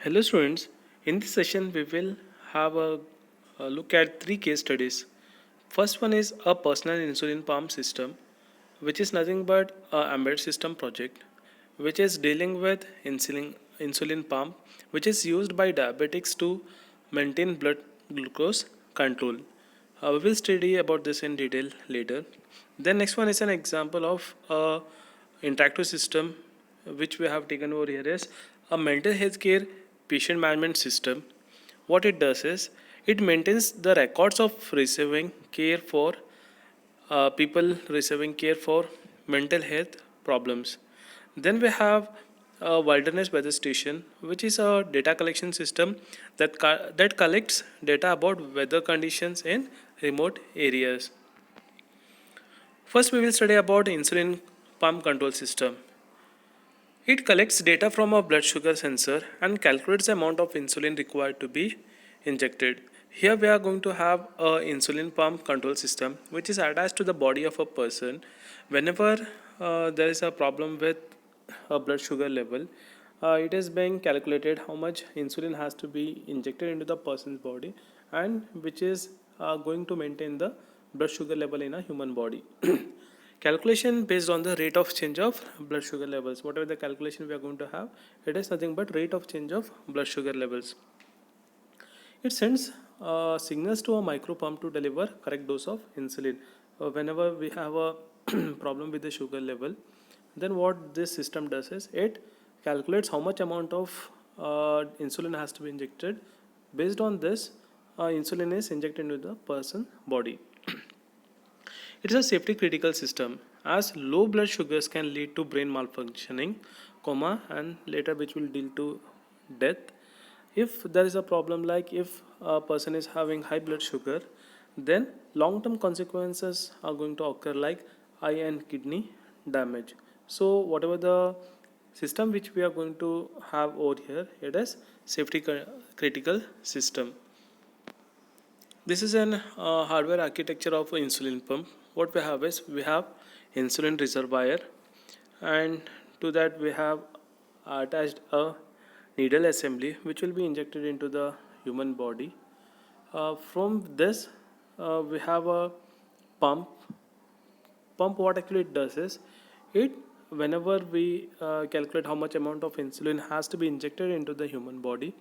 Hello students, in this session we will have a look at three case studies. First one is a personal insulin pump system, which is nothing but a embedded system project, which is dealing with insulin pump, which is used by diabetics to maintain blood glucose control. We will study about this in detail later. Then next one is an example of a interactive system which we have taken over here is a mental health care patient management system. What it does is it maintains the records of receiving care for people receiving care for mental health problems. Then we have a wilderness weather station, which is a data collection system that collects data about weather conditions in remote areas. First, we will study about insulin pump control system. It collects data from a blood sugar sensor and calculates the amount of insulin required to be injected. Here we are going to have a insulin pump control system which is attached to the body of a person. Whenever there is a problem with a blood sugar level, it is being calculated how much insulin has to be injected into the person's body and which is going to maintain the blood sugar level in a human body. Calculation based on the rate of change of blood sugar levels. Whatever the calculation we are going to have, it is nothing but rate of change of blood sugar levels. It sends signals to a micro pump to deliver correct dose of insulin. Whenever we have a problem with the sugar level, then what this system does is it calculates how much amount of insulin has to be injected. Based on this, insulin is injected into the person body. It is a safety critical system as low blood sugars can lead to brain malfunctioning, coma, and later which will lead to death. If there is a problem like if a person is having high blood sugar, then long term consequences are going to occur like eye and kidney damage. So whatever the system which we are going to have over here, it is safety critical system. This is an hardware architecture of insulin pump. What we have is we have insulin reservoir, and to that we have attached a needle assembly which will be injected into the human body. From this, we have a pump. Pump what actually it does is it whenever we calculate how much amount of insulin has to be injected into the human body,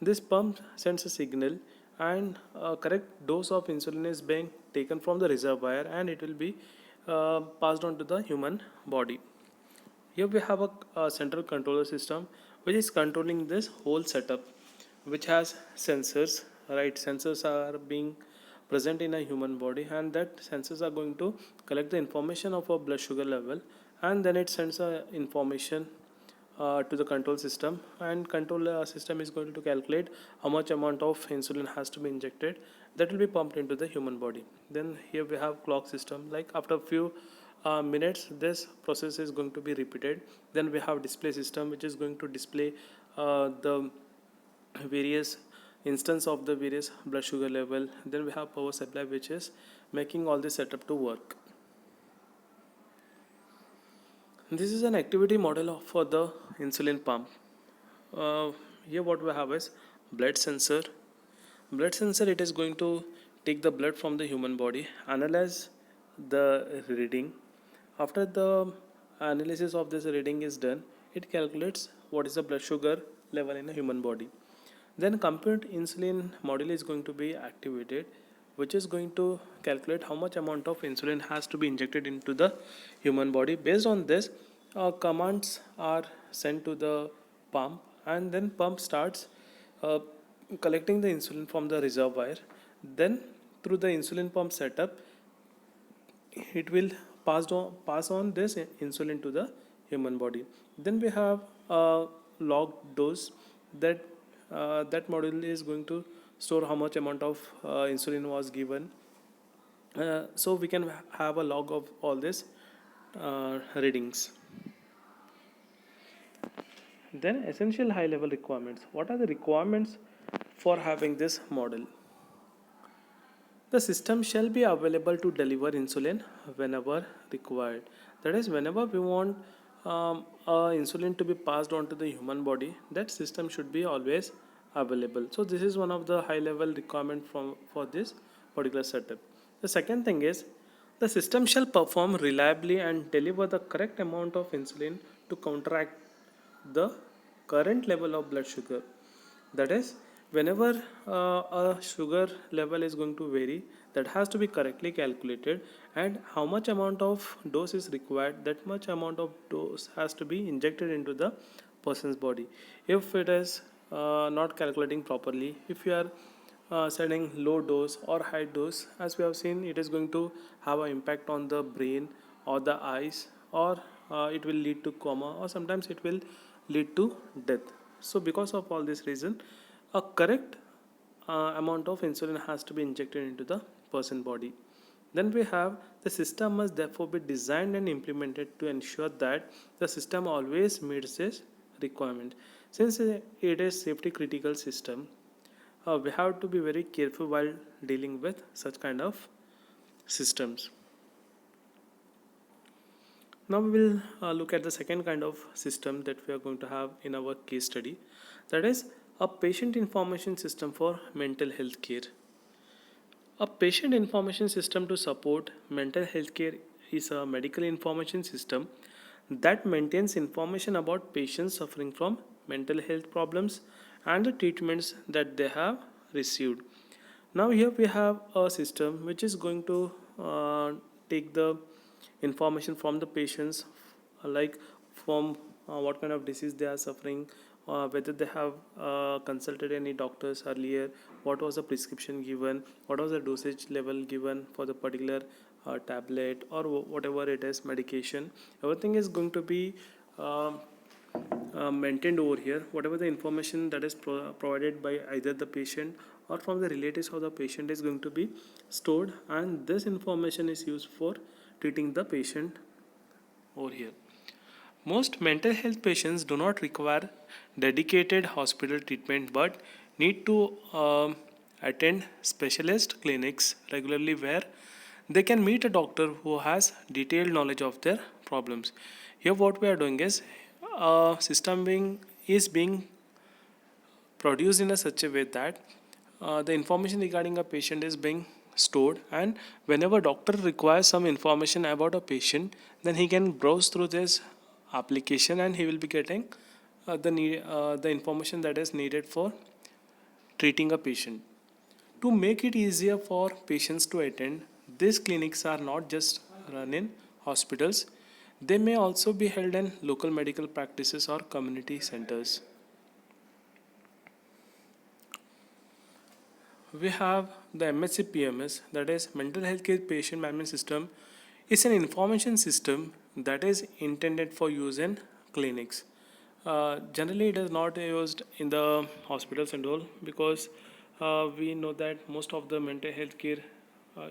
this pump sends a signal and a correct dose of insulin is being taken from the reservoir and it will be passed on to the human body. Here we have a central controller system which is controlling this whole setup, which has sensors. Right, sensors are being present in a human body, and that sensors are going to collect the information of our blood sugar level, and then it sends a information to the control system, and control system is going to calculate how much amount of insulin has to be injected that will be pumped into the human body. Then here we have clock system, like after a few minutes this process is going to be repeated. Then we have display system which is going to display the various instance of the various blood sugar level. Then we have power supply which is making all this setup to work. This is an activity model for the insulin pump. uh, Here what we have is blood sensor. Blood sensor, it is going to take the blood from the human body, analyze the reading. After the analysis of this reading is done, it calculates what is the blood sugar level in a human body. Then compute insulin module is going to be activated, which is going to calculate how much amount of insulin has to be injected into the human body. Based on this, commands are sent to the pump, and then pump starts uh, collecting the insulin from the reservoir. Then through the insulin pump setup, it will pass on this insulin to the human body. Then we have a log dose that that module is going to store how much amount of insulin was given. So we can have a log of all this readings. Then essential high level requirements. What are the requirements for having this model? The system shall be available to deliver insulin whenever required. That is, whenever we want insulin to be passed on to the human body, that system should be always available. So this is one of the high level requirement from for this particular setup. The second thing is the system shall perform reliably and deliver the correct amount of insulin to counteract the current level of blood sugar. That is, whenever a sugar level is going to vary, that has to be correctly calculated, and how much amount of dose is required, that much amount of dose has to be injected into the person's body. If it is not calculating properly, if you are setting low dose or high dose, as we have seen, it is going to have an impact on the brain or the eyes, or it will lead to coma, or sometimes it will lead to death. So because of all this reason, a correct amount of insulin has to be injected into the person body. Then we have the system must therefore be designed and implemented to ensure that the system always meets this requirement. Since it is safety critical system, we have to be very careful while dealing with such kind of systems. Now we will look at the second kind of system that we are going to have in our case study, that is a patient information system for mental health care. A patient information system to support mental health care is a medical information system that maintains information about patients suffering from mental health problems and the treatments that they have received. Now here we have a system which is going to take the information from the patients, like from what kind of disease they are suffering, whether they have consulted any doctors earlier, what was the prescription given, what was the dosage level given for the particular tablet or whatever it is, medication. Everything is going to be maintained over here. Whatever the information that is provided by either the patient or from the relatives of the patient is going to be stored, and this information is used for treating the patient over here. Most mental health patients do not require dedicated hospital treatment but need to attend specialist clinics regularly where they can meet a doctor who has detailed knowledge of their problems. Here, what we are doing is system being produced in a such a way that the information regarding a patient is being stored, and whenever doctor requires some information about a patient, then he can browse through this application and he will be getting the information that is needed for treating a patient. To make it easier for patients to attend, these clinics are not just run in hospitals, they may also be held in local medical practices or community centers. We have the MHC PMS, that is Mental Health Care Patient Management System, is an information system that is intended for use in clinics. Generally, it is not used in the hospitals and all, because we know that most of the mental health care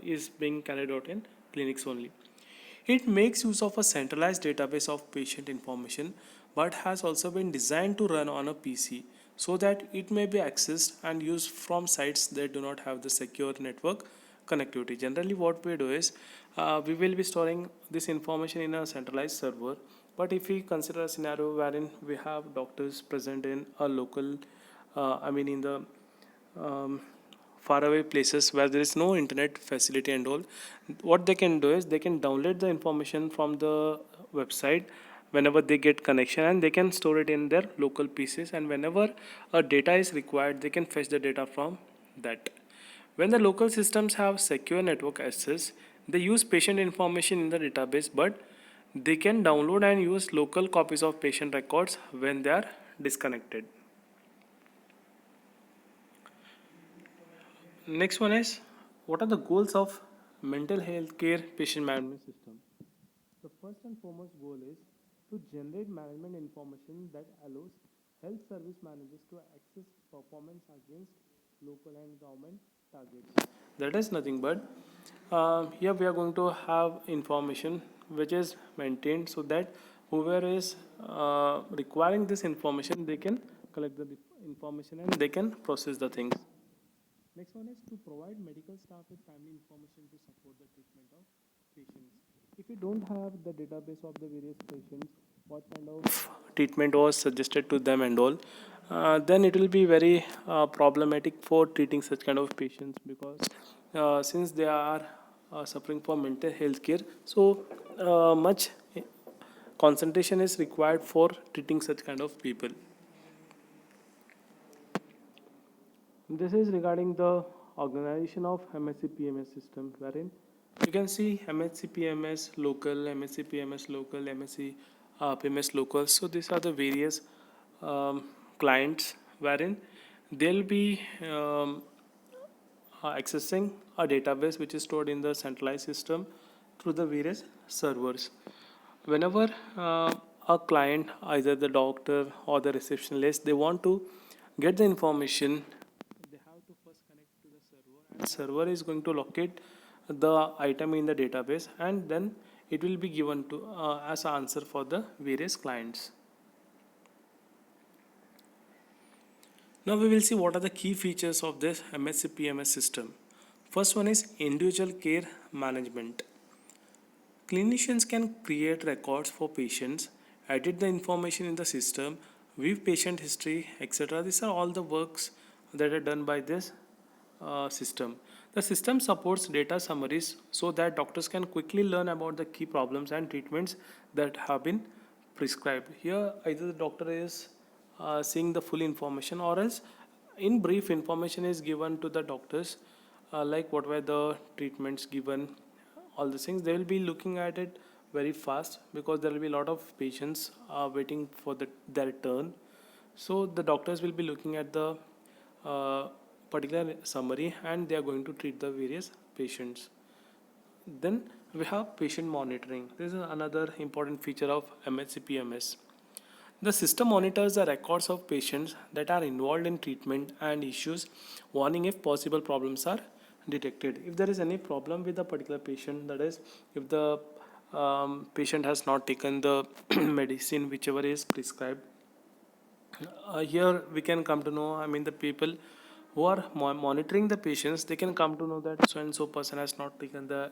is being carried out in clinics only. It makes use of a centralized database of patient information but has also been designed to run on a PC so that it may be accessed and used from sites that do not have the secure network connectivity. Generally, what we do is we will be storing this information in a centralized server. But if we consider a scenario wherein we have doctors present in a local, in the um, faraway places where there is no internet facility and all, what they can do is they can download the information from the website whenever they get connection, and they can store it in their local pieces, and whenever a data is required they can fetch the data from that. When the local systems have secure network access, they use patient information in the database, but they can download and use local copies of patient records when they are disconnected. Next one is, what are the goals of mental health care patient management system? The first and foremost goal is to generate management information that allows health service managers to access performance against local and government targets. That is nothing but here we are going to have information which is maintained so that whoever is requiring this information, they can collect the information and they can process the things. Next one is to provide medical staff with timely information to support the treatment of patients. If you don't have the database of the various patients, what kind of treatment was suggested to them and all, then it will be very problematic for treating such kind of patients, because since they are suffering from mental health care, so much concentration is required for treating such kind of people. This is regarding the organization of MSc PMS system, wherein you can see MSc PMS local, MSc PMS local, MSc PMS local. So these are the various clients wherein they'll be accessing a database which is stored in the centralized system through the various servers. Whenever a client, either the doctor or the receptionist, they want to get the information, they have to first connect to the server, and server is going to locate the item in the database, and then it will be given to as an answer for the various clients. Now we will see what are the key features of this MSc PMS system. First one is individual care management. Clinicians can create records for patients, edit the information in the system, view patient history, etc. These are all the works that are done by this system. The system supports data summaries so that doctors can quickly learn about the key problems and treatments that have been prescribed. Here, either the doctor is seeing the full information, or else in brief information is given to the doctors, like what were the treatments given, all these things. They will be looking at it very fast, because there will be a lot of patients waiting for their turn. So the doctors will be looking at the uh, particular summary, and they are going to treat the various patients. Then we have patient monitoring. This is another important feature of MHC PMS. The system monitors the records of patients that are involved in treatment and issues warning if possible problems are detected. If there is any problem with a particular patient, that is, if the patient has not taken the medicine whichever is prescribed, here we can come to know, I mean, the people who are monitoring the patients, they can come to know that so and so person has not taken the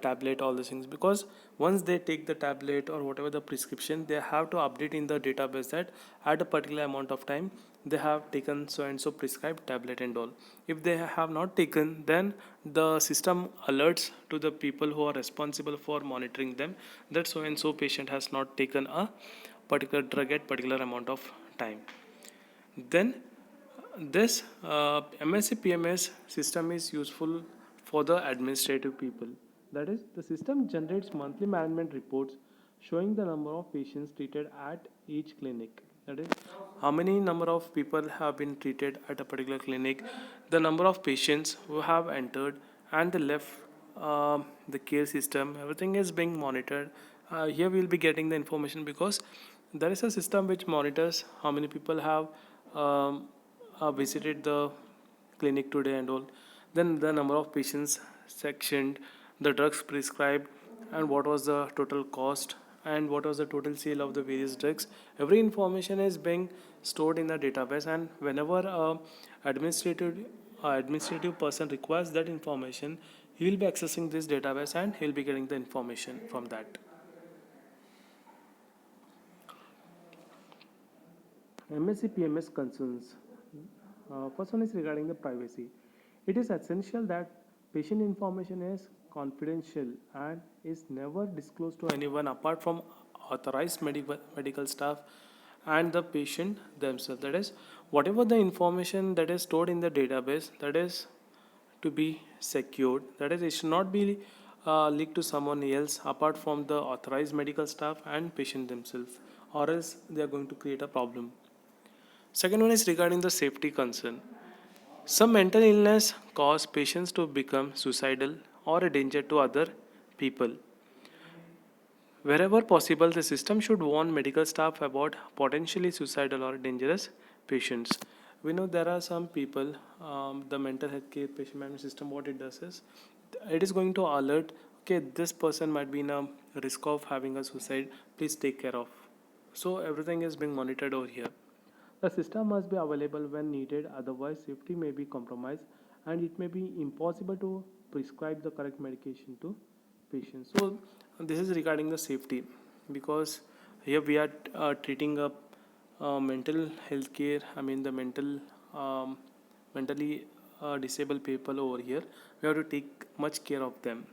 tablet, all these things, because once they take the tablet or whatever the prescription, they have to update in the database that at a particular amount of time they have taken so and so prescribed tablet and all. If they have not taken, then the system alerts to the people who are responsible for monitoring them that so and so patient has not taken a particular drug at particular amount of time. Then this MSc PMS system is useful for the administrative people. That is, the system generates monthly management reports showing the number of patients treated at each clinic. That is, how many number of people have been treated at a particular clinic, the number of patients who have entered and the left the care system, everything is being monitored. Here we will be getting the information, because there is a system which monitors how many people have visited the clinic today and all, then the number of patients sectioned, the drugs prescribed, and what was the total cost, and what was the total sale of the various drugs. Every information is being stored in the database, and whenever a administrative person requires that information, he will be accessing this database and he will be getting the information from that. MSc PMS concerns. First one is regarding the privacy. It is essential that patient information is confidential and is never disclosed to anyone apart from authorized medical staff and the patient themselves. That is, whatever the information that is stored in the database, that is to be secured. That is, it should not be leaked to someone else apart from the authorized medical staff and patient themselves, or else they are going to create a problem. Second one is regarding the safety concern. Some mental illness cause patients to become suicidal or a danger to other people. Wherever possible, the system should warn medical staff about potentially suicidal or dangerous patients. We know there are some people, the mental health care patient management system, what it does is, it is going to alert, okay, this person might be in a risk of having a suicide, please take care of. So everything is being monitored over here. The system must be available when needed, otherwise, safety may be compromised and it may be impossible to prescribe the correct medication to patients. So, this is regarding the safety, because Here we are treating a mental health care. I mean the um, mentally disabled people over here. We have to take much care of them.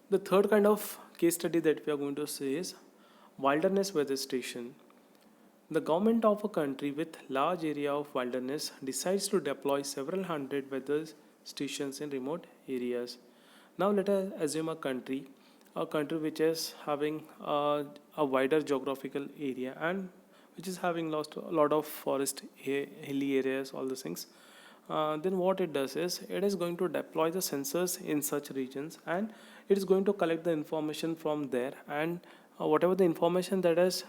The third kind of case study that we are going to see is wilderness weather station. The government of a country with large area of wilderness decides to deploy several hundred weather stations in remote areas. Now let us assume a country which is having a wider geographical area and which is having lost a lot of forest, hilly areas, all those things. Then what it does is it is going to deploy the sensors in such regions, and it is going to collect the information from there, and whatever the information that is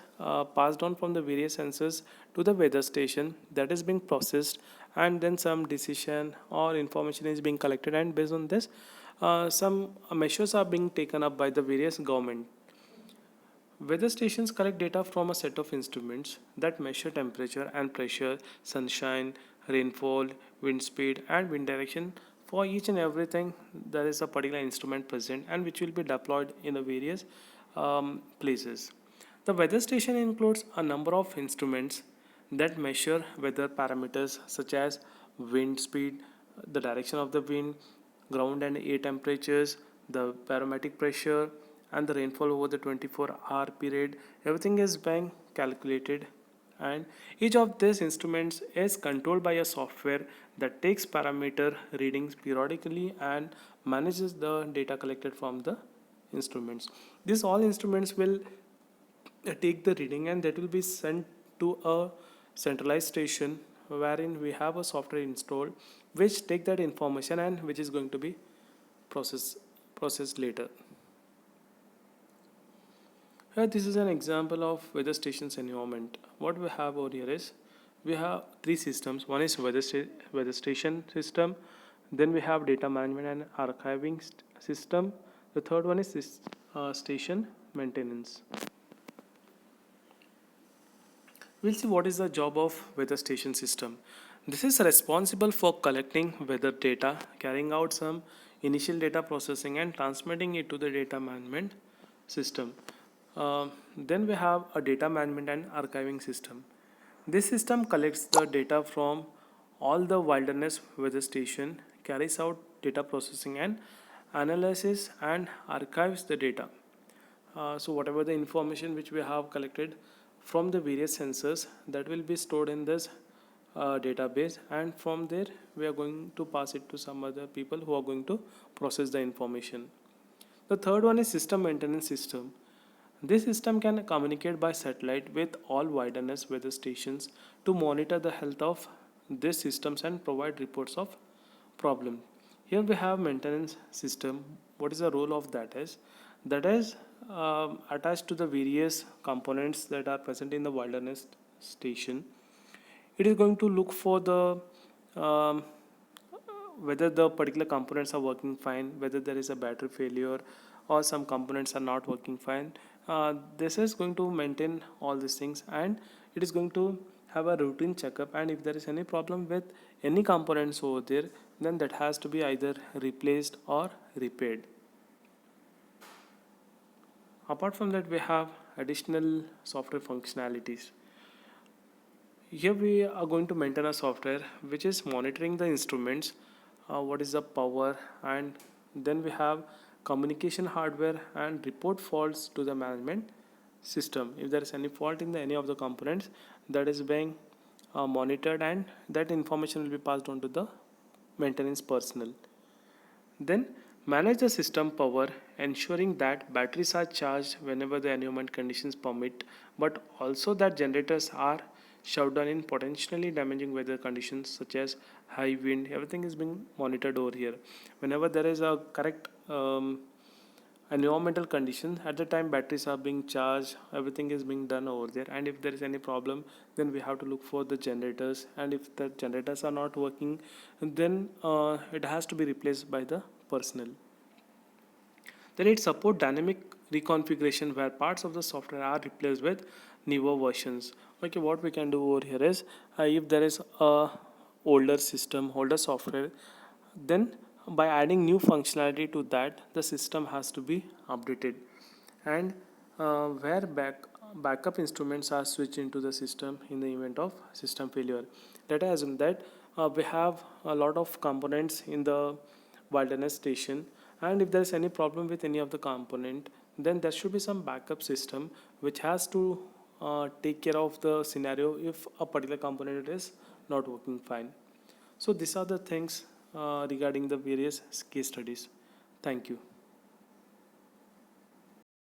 passed on from the various sensors to the weather station, that is being processed, and then some decision or information is being collected, and based on this some measures are being taken up by the various government. Weather stations collect data from a set of instruments that measure temperature and pressure, sunshine, rainfall, wind speed, and wind direction. For each and everything, there is a particular instrument present and which will be deployed in the various places. The weather station includes a number of instruments that measure weather parameters such as wind speed, the direction of the wind, ground and air temperatures, the barometric pressure, and the rainfall over the 24-hour period. Everything is being calculated, and each of these instruments is controlled by a software that takes parameter readings periodically and manages the data collected from the instruments. These all instruments will take the reading, and that will be sent to a centralized station wherein we have a software installed which take that information and which is going to be processed later. Here this is an example of weather station's environment. What we have over here is we have three systems. One is weather station system, then we have data management and archiving system. The third one is this, station maintenance. We'll see what is the job of weather station system. This is responsible for collecting weather data, carrying out some initial data processing and transmitting it to the data management system. Then we have a data management and archiving system. This system collects the data from all the wilderness weather station, carries out data processing and analysis and archives the data. So whatever the information which we have collected from the various sensors, that will be stored in this database, and from there we are going to pass it to some other people who are going to process the information. The third one is system maintenance system. This system can communicate by satellite with all wilderness weather stations to monitor the health of these systems and provide reports of problem. Here we have maintenance system. What is the role of that is? That is attached to the various components that are present in the wilderness station. It is going to look for the um, whether the particular components are working fine, whether there is a battery failure or some components are not working fine. This is going to maintain all these things, and it is going to have a routine checkup, and if there is any problem with any components over there, then that has to be either replaced or repaired. Apart from that, we have additional software functionalities. Here we are going to maintain a software which is monitoring the instruments, what is the power, and then we have communication hardware and report faults to the management system. If there is any fault in any of the components, that is being monitored, and that information will be passed on to the maintenance personnel. Then manage the system power, ensuring that batteries are charged whenever the environment conditions permit, but also that generators are shut down in potentially damaging weather conditions such as high wind. Everything is being monitored over here. Whenever there is a correct environmental condition, at the time batteries are being charged, everything is being done over there, and if there is any problem, then we have to look for the generators, and if the generators are not working, then it has to be replaced by the personnel. Then it support dynamic reconfiguration where parts of the software are replaced with newer versions. Okay, what we can do over here is if there is a older system, older software, then by adding new functionality to that, the system has to be updated. And where backup instruments are switched into the system in the event of system failure. Let us assume that we have a lot of components in the wilderness station, and if there is any problem with any of the component, then there should be some backup system which has to take care of the scenario if a particular component is not working fine. So these are the things regarding the various case studies. Thank you.